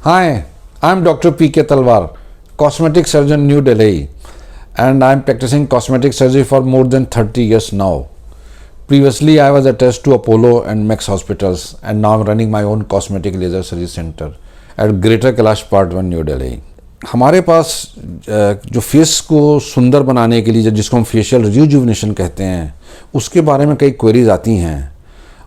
Hi, I'm Dr. P.K. Talwar, cosmetic surgeon, New Delhi, and I'm practicing cosmetic surgery for more than 30 years now. Previously, I was attached to Apollo and Max hospitals, and now I'm running my own cosmetic laser surgery center at Greater Kailash Part 1, New Delhi. हमारे पास जो face को सुंदर बनाने के लिए जिसको हम facial rejuvenation कहते हैं, उसके बारे में कई क्वेरीज आती हैं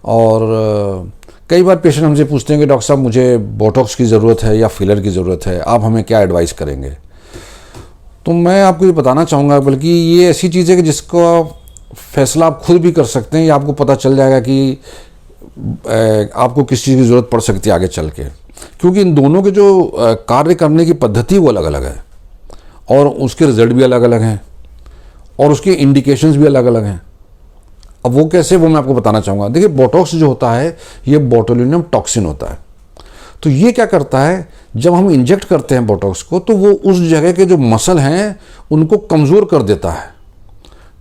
और कई बार पेशेंट हमसे पूछते हैं कि डॉक्टर साहब मुझे बोटॉक्स की ज़रूरत है या फिलर की ज़रूरत है, आप हमें क्या एडवाइस करेंगे। तो मैं आपको ये बताना चाहूँगा, बल्कि ये ऐसी चीज़ है कि जिसका फैसला आप खुद भी कर सकते हैं या आपको पता चल जाएगा कि आपको किस चीज़ की ज़रूरत पड़ सकती है आगे चल के, क्योंकि इन दोनों के जो कार्य करने की पद्धति वो अलग अलग है और उसके रिजल्ट भी अलग अलग हैं और उसके इंडिकेशंस भी अलग अलग हैं। अब वो कैसे, वो मैं आपको बताना चाहूँगा। देखिए, बोटॉक्स जो होता है ये बोटुलिनम टॉक्सिन होता है। तो ये क्या करता है, जब हम इंजेक्ट करते हैं बोटॉक्स को तो वो उस जगह के जो मसल हैं उनको कमज़ोर कर देता है,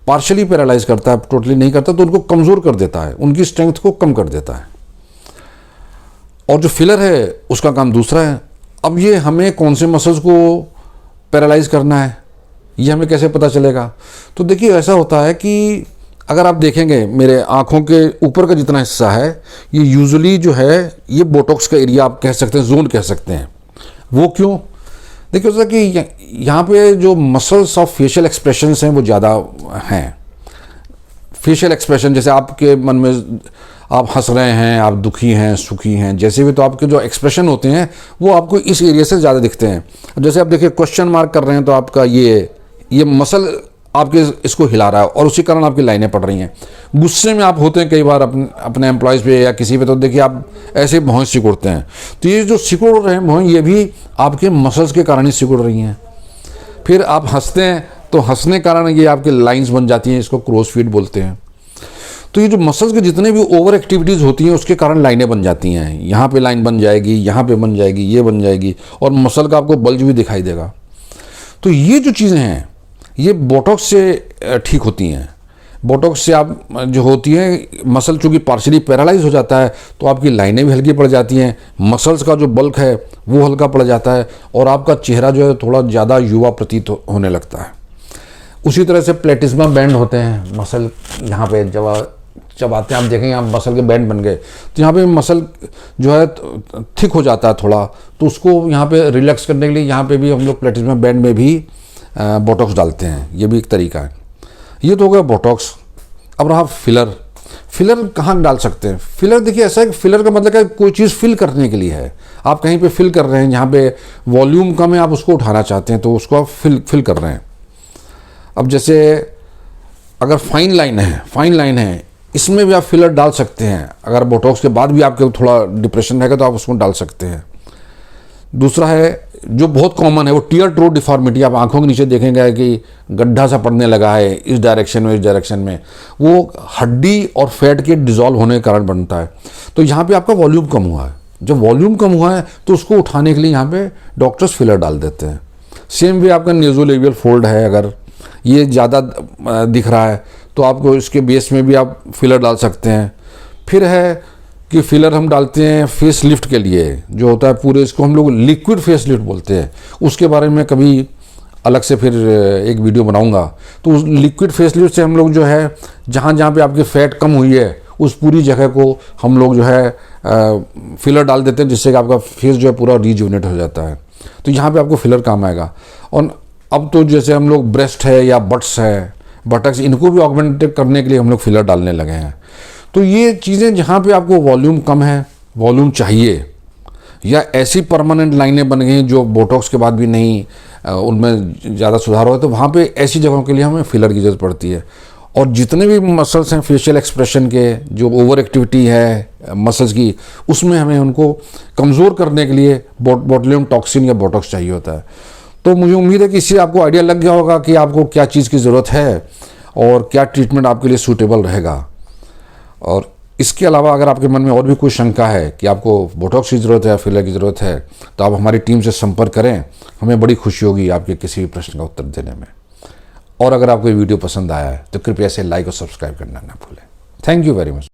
पार्शली पैरालाइज करता है, टोटली नहीं करता, तो उनको कमज़ोर कर देता है, उनकी स्ट्रेंथ को कम कर देता है। और जो फिलर है उसका काम दूसरा है। अब ये हमें कौन से मसल्स को पैरालाइज करना है ये हमें कैसे पता चलेगा। तो देखिए, ऐसा होता है कि अगर आप देखेंगे मेरे आँखों के ऊपर का जितना हिस्सा है ये यूजुअली जो है ये बोटॉक्स का एरिया आप कह सकते हैं, जोन कह सकते हैं। वो क्यों? देखिए, होता है कि यहाँ पे जो मसल्स ऑफ फेशियल एक्सप्रेशंस हैं वो ज़्यादा हैं। फेशियल एक्सप्रेशन जैसे आपके मन में आप हंस रहे हैं, आप दुखी हैं, सुखी हैं, जैसे भी, तो आपके जो एक्सप्रेशन होते हैं वो आपको इस एरिया से ज़्यादा दिखते हैं। जैसे आप देखिए क्वेश्चन मार्क कर रहे हैं तो आपका ये मसल आपके इसको हिला रहा है और उसी कारण आपकी लाइनें पड़ रही हैं। गुस्से में आप होते हैं कई बार अपने एम्प्लॉयज़ पे या किसी पे, तो देखिए आप ऐसे भौं सिकुड़ते हैं, तो ये जो सिकुड़ रहे हैं भौं ये भी आपके मसल्स के कारण ही सिकुड़ रही हैं। फिर आप हंसते हैं तो हंसने के कारण ये आपके लाइंस बन जाती हैं, इसको क्रोस फीट बोलते हैं। तो ये जो मसल्स के जितने भी ओवर एक्टिविटीज़ होती हैं उसके कारण लाइनें बन जाती हैं। यहाँ पे लाइन बन जाएगी, यहाँ पे बन जाएगी, ये बन जाएगी और मसल का आपको बल्ज भी दिखाई देगा। तो ये जो चीज़ें हैं ये बोटॉक्स से ठीक होती हैं। बोटॉक्स से आप जो होती हैं, मसल चूँकि पार्शली पैरालाइज हो जाता है तो आपकी लाइनें भी हल्की पड़ जाती हैं, मसल्स का जो बल्क है वो हल्का पड़ जाता है और आपका चेहरा जो है थोड़ा ज़्यादा युवा प्रतीत होने लगता है। उसी तरह से प्लेटिज्मा बैंड होते हैं, मसल यहाँ पे जब आते हैं आप देखेंगे आप मसल के बैंड बन गए तो यहाँ पे मसल जो है थिक हो जाता है थोड़ा, तो उसको यहाँ पे रिलैक्स करने के लिए यहाँ पे भी हम लोग प्लेटिज्मा बैंड में भी बोटॉक्स डालते हैं। ये भी एक तरीका है। ये तो हो गया बोटॉक्स। अब रहा फिलर कहाँ डाल सकते हैं। फिलर देखिए ऐसा है कि फिलर का मतलब है कोई चीज़ फिल करने के लिए है। आप कहीं पे फिल कर रहे हैं, जहाँ पे वॉल्यूम कम है आप उसको उठाना चाहते हैं तो उसको आप फिल कर रहे हैं। अब जैसे अगर फाइन लाइन है इसमें भी आप फिलर डाल सकते हैं। अगर बोटॉक्स के बाद भी आपके थोड़ा डिप्रेशन रहेगा तो आप उसको डाल सकते हैं। दूसरा है जो बहुत कॉमन है वो टीयर टो डिफॉर्मिटी। आप आंखों के नीचे देखेंगे कि गड्ढा सा पड़ने लगा है इस डायरेक्शन में, वो हड्डी और फैट के डिजॉल्व होने के कारण बनता है। तो यहाँ पे आपका वॉल्यूम कम हुआ है। जब वॉल्यूम कम हुआ है तो उसको उठाने के लिए यहाँ पे डॉक्टर्स फिलर डाल देते हैं। सेम वे आपका नेज़ोलेबियल फोल्ड है, अगर ये ज़्यादा दिख रहा है तो आपको इसके बेस में भी आप फिलर डाल सकते हैं। फिर है कि फिलर हम डालते हैं फेस लिफ्ट के लिए, जो होता है पूरे, इसको हम लोग लिक्विड फेस लिफ्ट बोलते हैं। उसके बारे में कभी अलग से फिर एक वीडियो बनाऊंगा। तो उस लिक्विड फेस लिफ्ट से हम लोग जो है जहाँ पे आपकी फैट कम हुई है उस पूरी जगह को हम लोग जो है फिलर डाल देते हैं, जिससे कि आपका फेस जो है पूरा रिजुविनेट हो जाता है। तो यहाँ पे आपको फिलर काम आएगा। और अब तो जैसे हम लोग ब्रेस्ट है या बटक्स इनको भी ऑगमेंट करने के लिए हम लोग फिलर डालने लगे हैं। तो ये चीज़ें जहाँ पे आपको वॉल्यूम कम है, वॉल्यूम चाहिए, या ऐसी परमानेंट लाइनें बन गई जो बोटॉक्स के बाद भी नहीं उनमें ज़्यादा सुधार हो, तो वहाँ पे ऐसी जगहों के लिए हमें फिलर की ज़रूरत पड़ती है। और जितने भी मसल्स हैं फेशियल एक्सप्रेशन के, जो ओवर एक्टिविटी है मसल्स की, उसमें हमें उनको कमज़ोर करने के लिए बोटुलिनम टॉक्सिन या बोटॉक्स चाहिए होता है। तो मुझे उम्मीद है कि इससे आपको आइडिया लग गया होगा कि आपको क्या चीज़ की ज़रूरत है और क्या ट्रीटमेंट आपके लिए सूटेबल रहेगा। और इसके अलावा अगर आपके मन में और भी कोई शंका है कि आपको बोटॉक्स की ज़रूरत है या फिलर की ज़रूरत है, तो आप हमारी टीम से संपर्क करें। हमें बड़ी खुशी होगी आपके किसी भी प्रश्न का उत्तर देने में। और अगर आपको ये वीडियो पसंद आया है तो कृपया इसे लाइक और सब्सक्राइब करना ना भूलें। Thank you very much.